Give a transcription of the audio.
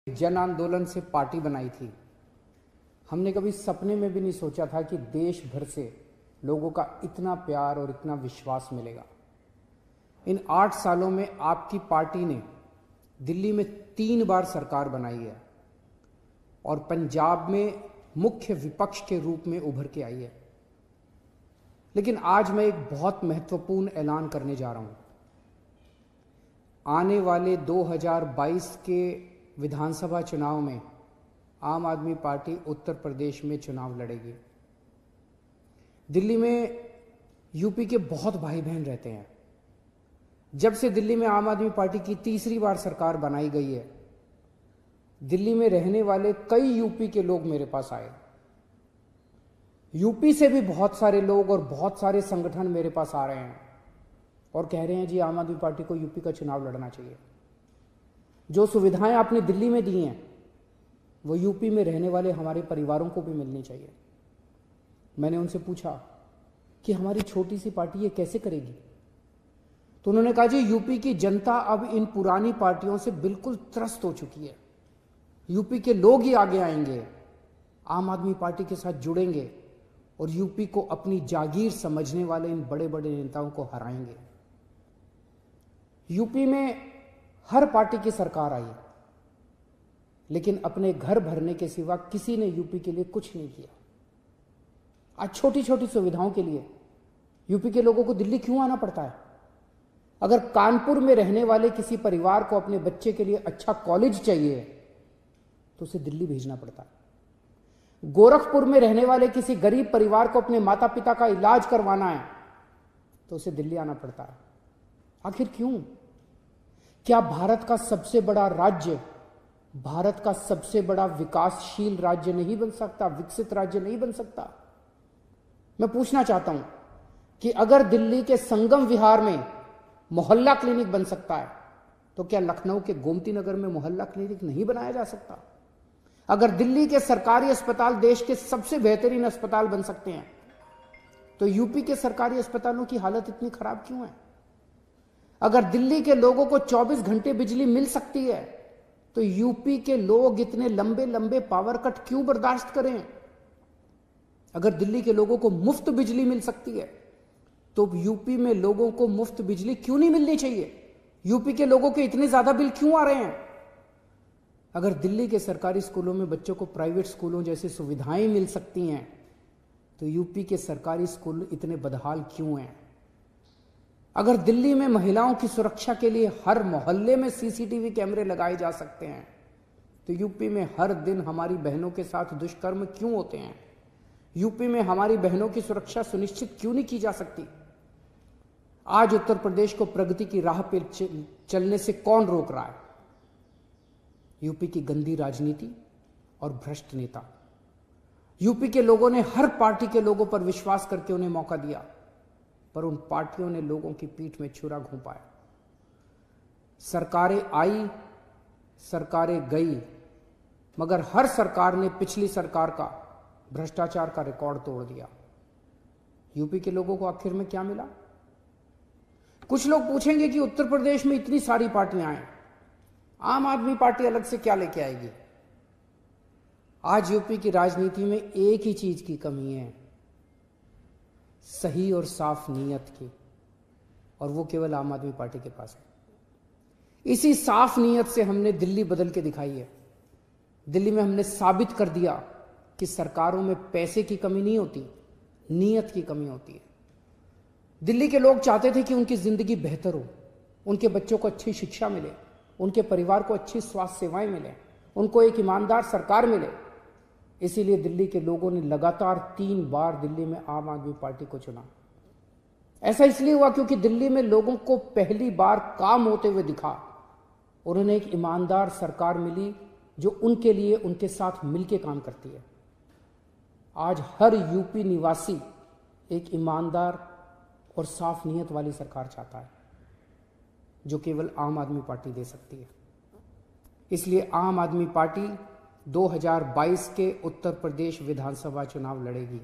जन आंदोलन से पार्टी बनाई थी। हमने कभी सपने में भी नहीं सोचा था कि देश भर से लोगों का इतना प्यार और इतना विश्वास मिलेगा। इन 8 सालों में आपकी पार्टी ने दिल्ली में 3 बार सरकार बनाई है और पंजाब में मुख्य विपक्ष के रूप में उभर के आई है। लेकिन आज मैं एक बहुत महत्वपूर्ण ऐलान करने जा रहा हूं। आने वाले 2022 के विधानसभा चुनाव में आम आदमी पार्टी उत्तर प्रदेश में चुनाव लड़ेगी। दिल्ली में यूपी के बहुत भाई बहन रहते हैं। जब से दिल्ली में आम आदमी पार्टी की तीसरी बार सरकार बनाई गई है, दिल्ली में रहने वाले कई यूपी के लोग मेरे पास आए। यूपी से भी बहुत सारे लोग और बहुत सारे संगठन मेरे पास आ रहे हैं और कह रहे हैं जी आम आदमी पार्टी को यूपी का चुनाव लड़ना चाहिए। जो सुविधाएं आपने दिल्ली में दी हैं वो यूपी में रहने वाले हमारे परिवारों को भी मिलनी चाहिए। मैंने उनसे पूछा कि हमारी छोटी सी पार्टी ये कैसे करेगी, तो उन्होंने कहा जी यूपी की जनता अब इन पुरानी पार्टियों से बिल्कुल त्रस्त हो चुकी है। यूपी के लोग ही आगे आएंगे, आम आदमी पार्टी के साथ जुड़ेंगे और यूपी को अपनी जागीर समझने वाले इन बड़े बड़े नेताओं को हराएंगे। यूपी में हर पार्टी की सरकार आई, लेकिन अपने घर भरने के सिवा किसी ने यूपी के लिए कुछ नहीं किया। आज छोटी छोटी सुविधाओं के लिए यूपी के लोगों को दिल्ली क्यों आना पड़ता है? अगर कानपुर में रहने वाले किसी परिवार को अपने बच्चे के लिए अच्छा कॉलेज चाहिए तो उसे दिल्ली भेजना पड़ता है। गोरखपुर में रहने वाले किसी गरीब परिवार को अपने माता पिता का इलाज करवाना है तो उसे दिल्ली आना पड़ता है। आखिर क्यों? क्या भारत का सबसे बड़ा राज्य, भारत का सबसे बड़ा विकासशील राज्य नहीं बन सकता, विकसित राज्य नहीं बन सकता? मैं पूछना चाहता हूं कि अगर दिल्ली के संगम विहार में मोहल्ला क्लिनिक बन सकता है तो क्या लखनऊ के गोमती नगर में मोहल्ला क्लिनिक नहीं बनाया जा सकता? अगर दिल्ली के सरकारी अस्पताल देश के सबसे बेहतरीन अस्पताल बन सकते हैं तो यूपी के सरकारी अस्पतालों की हालत इतनी खराब क्यों है? अगर दिल्ली के लोगों को 24 घंटे बिजली मिल सकती है तो यूपी के लोग इतने लंबे लंबे पावर कट क्यों बर्दाश्त करें? अगर दिल्ली के लोगों को मुफ्त बिजली मिल सकती है तो यूपी में लोगों को मुफ्त बिजली क्यों नहीं मिलनी चाहिए? यूपी के लोगों के इतने ज्यादा बिल क्यों आ रहे हैं? अगर दिल्ली के सरकारी स्कूलों में बच्चों को प्राइवेट स्कूलों जैसी सुविधाएं मिल सकती हैं तो यूपी के सरकारी स्कूल इतने बदहाल क्यों हैं? अगर दिल्ली में महिलाओं की सुरक्षा के लिए हर मोहल्ले में सीसीटीवी कैमरे लगाए जा सकते हैं तो यूपी में हर दिन हमारी बहनों के साथ दुष्कर्म क्यों होते हैं? यूपी में हमारी बहनों की सुरक्षा सुनिश्चित क्यों नहीं की जा सकती? आज उत्तर प्रदेश को प्रगति की राह पर चलने से कौन रोक रहा है? यूपी की गंदी राजनीति और भ्रष्ट नेता। यूपी के लोगों ने हर पार्टी के लोगों पर विश्वास करके उन्हें मौका दिया, पर उन पार्टियों ने लोगों की पीठ में छुरा घोंपाया। सरकारें आई, सरकारें गई, मगर हर सरकार ने पिछली सरकार का भ्रष्टाचार का रिकॉर्ड तोड़ दिया। यूपी के लोगों को आखिर में क्या मिला? कुछ लोग पूछेंगे कि उत्तर प्रदेश में इतनी सारी पार्टियां हैं, आम आदमी पार्टी अलग से क्या लेके आएगी? आज यूपी की राजनीति में एक ही चीज की कमी है, सही और साफ नीयत की, और वो केवल आम आदमी पार्टी के पास है। इसी साफ नीयत से हमने दिल्ली बदल के दिखाई है। दिल्ली में हमने साबित कर दिया कि सरकारों में पैसे की कमी नहीं होती, नीयत की कमी होती है। दिल्ली के लोग चाहते थे कि उनकी जिंदगी बेहतर हो, उनके बच्चों को अच्छी शिक्षा मिले, उनके परिवार को अच्छी स्वास्थ्य सेवाएं मिले, उनको एक ईमानदार सरकार मिले। इसीलिए दिल्ली के लोगों ने लगातार 3 बार दिल्ली में आम आदमी पार्टी को चुना। ऐसा इसलिए हुआ क्योंकि दिल्ली में लोगों को पहली बार काम होते हुए दिखा और उन्हें एक ईमानदार सरकार मिली जो उनके लिए उनके साथ मिलकर काम करती है। आज हर यूपी निवासी एक ईमानदार और साफ नीयत वाली सरकार चाहता है जो केवल आम आदमी पार्टी दे सकती है। इसलिए आम आदमी पार्टी 2022 के उत्तर प्रदेश विधानसभा चुनाव लड़ेगी।